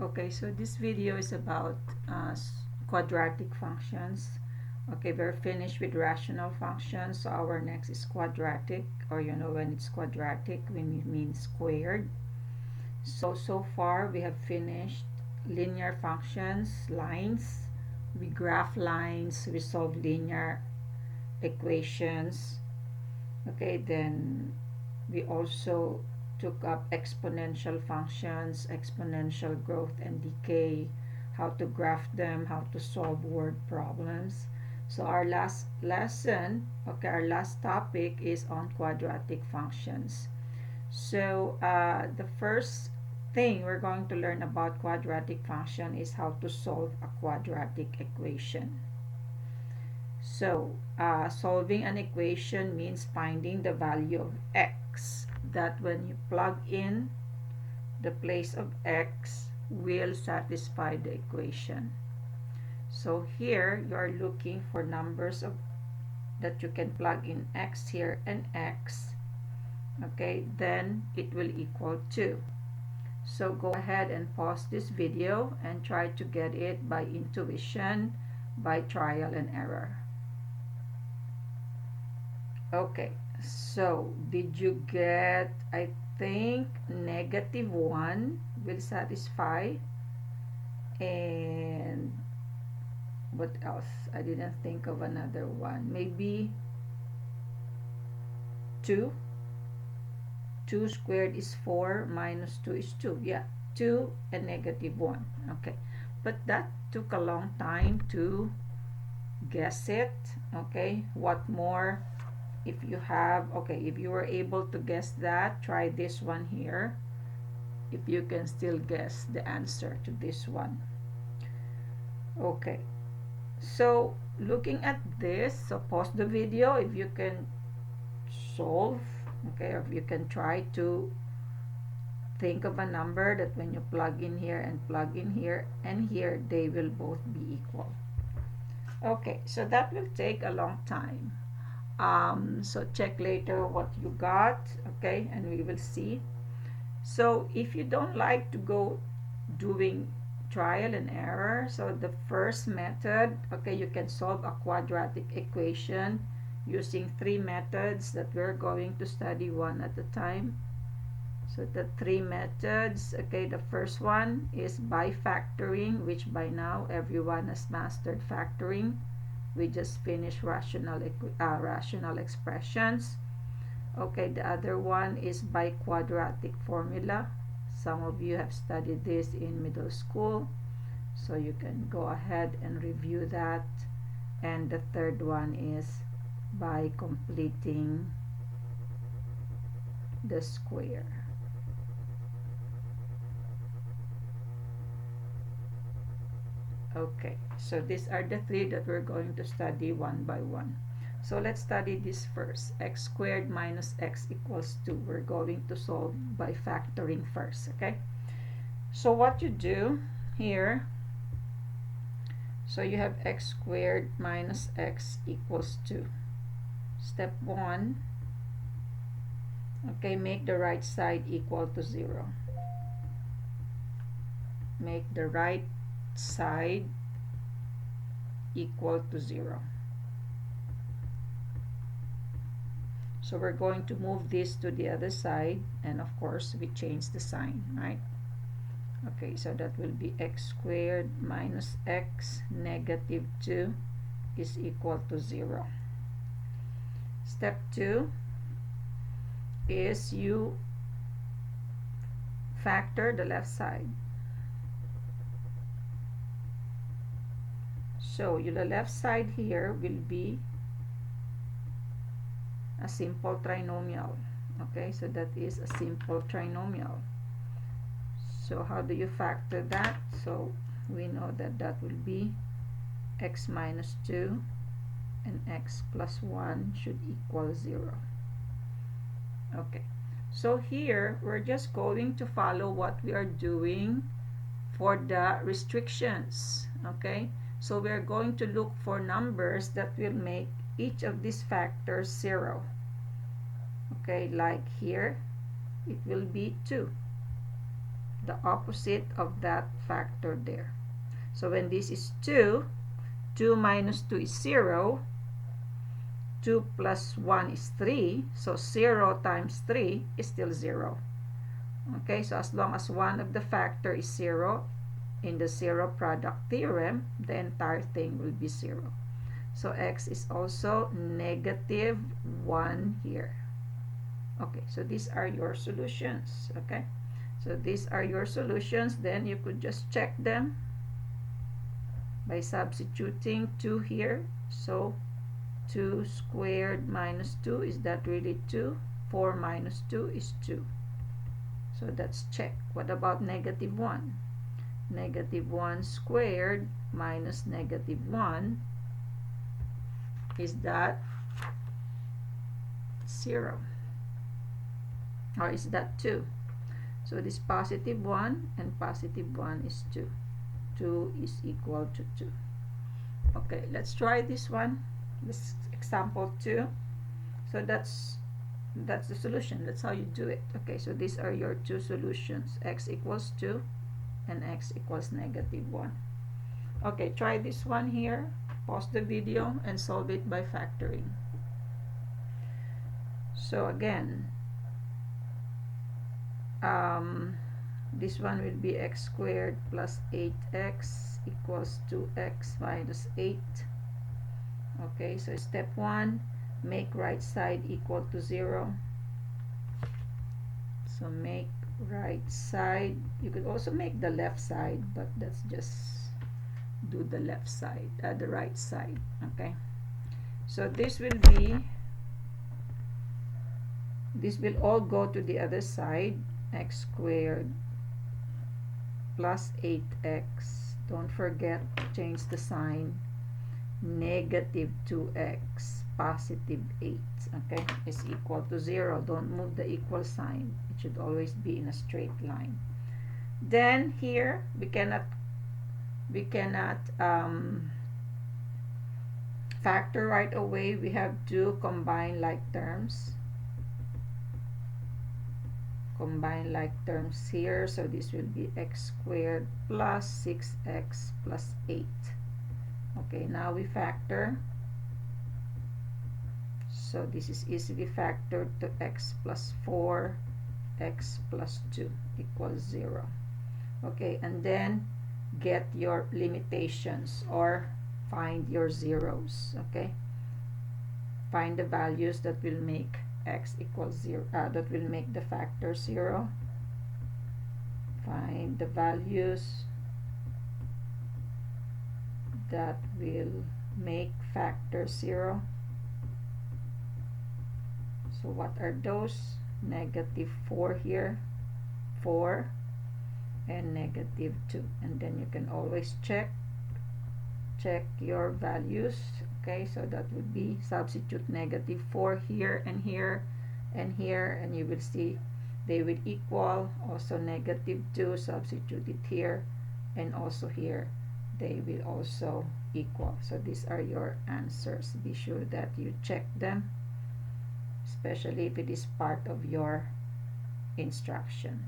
Okay, so this video is about quadratic functions. Okay, we're finished with rational functions, so our next is quadratic, or when it's quadratic, we mean squared. So far we have finished linear functions, lines. We graph lines, we solve linear equations. Okay, then we also took up exponential functions, exponential growth and decay, how to graph them, how to solve word problems. So our last lesson, okay, our last topic is on quadratic functions. So the first thing we're going to learn about quadratic function is how to solve a quadratic equation. So, solving an equation means finding the value of x that when you plug in the place of x will satisfy the equation. So here you are looking for numbers that you can plug in x here and x. Okay, then it will equal 2. So go ahead and pause this video and try to get it by intuition, by trial and error. Okay, so did you get, I think, -1 will satisfy, and what else? I didn't think of another one. Maybe 2. 2 squared is 4, minus 2 is 2. Yeah, 2 and -1. Okay, but that took a long time to guess it. Okay, what more? If you were able to guess that, try this one here. If you can still guess the answer to this one. Okay, so looking at this, so pause the video if you can solve, okay, or if you can try to think of a number that when you plug in here and plug in here and here, they will both be equal. Okay, so that will take a long time. So check later what you got, okay, and we will see. So if you don't like to go doing trial and error, so the first method, okay, you can solve a quadratic equation using 3 methods that we're going to study one at a time. So the 3 methods, okay, the first one is by factoring, which by now everyone has mastered factoring. We just finished rational expressions. Okay, the other one is by quadratic formula. Some of you have studied this in middle school, so you can go ahead and review that. And the third one is by completing the square. Okay, so these are the 3 that we're going to study one by one. So let's study this first. X squared minus x equals 2. We're going to solve by factoring first, okay? So what you do here, so you have x squared minus x equals 2. Step 1, okay, make the right side equal to 0. Make the right side equal to 0. So we're going to move this to the other side, and of course we change the sign, right? Okay, so that will be x squared minus x negative 2 is equal to 0. Step 2 is you factor the left side. So the left side here will be a simple trinomial. Okay, so that is a simple trinomial. So how do you factor that? So we know that that will be x minus 2 and x plus 1 should equal 0. Okay, so here we're just going to follow what we are doing for the restrictions. Okay, so we're going to look for numbers that will make each of these factors 0. Okay, like here it will be 2. the opposite of that factor there. So when this is 2, 2 minus 2 is 0, 2 plus 1 is 3, so 0 times 3 is still 0. Okay, so as long as one of the factor is 0, in the zero product theorem, the entire thing will be 0. So x is also negative 1 here. Okay, so these are your solutions. Okay, so these are your solutions. Then you could just check them by substituting 2 here. So 2 squared minus 2, is that really 2? 4 minus 2 is 2. So that's check. What about negative 1? Negative 1 squared minus negative 1, is that 0? Or is that 2? So this positive 1 and positive 1 is 2. 2 is equal to 2. Okay, let's try this one. This example 2. So that's the solution. That's how you do it. Okay, so these are your two solutions. X equals 2 and x equals negative 1. Okay, try this one here. Pause the video and solve it by factoring. So again, this one will be x squared plus 8x equals 2x minus 8. Okay, so step 1, make right side equal to 0. So make right side, you could also make the left side, but let's just do the left side, the right side. Okay, so this will all go to the other side. X squared plus 8x, don't forget to change the sign, negative 2x positive 8, okay, is equal to 0. Don't move the equal sign. It should always be in a straight line. Then here we cannot factor right away. We have to combine like terms. Combine like terms here. So this will be x squared plus 6x plus 8. Okay, now we factor. So this is easily factored to x plus 4, x plus 2 equals 0. Okay, and then get your limitations or find your zeros. Okay, find the values that will make x equals 0, that will make the factor 0. Find the values that will make factor 0. So what are those? Negative 4 here, 4, and negative 2. And then you can always check your values. Okay, so that would be substitute negative 4 here and here and here, and you will see they will equal. Also negative 2, substitute it here, and also here they will also equal. So these are your answers. Be sure that you check them, especially if it is part of your instruction.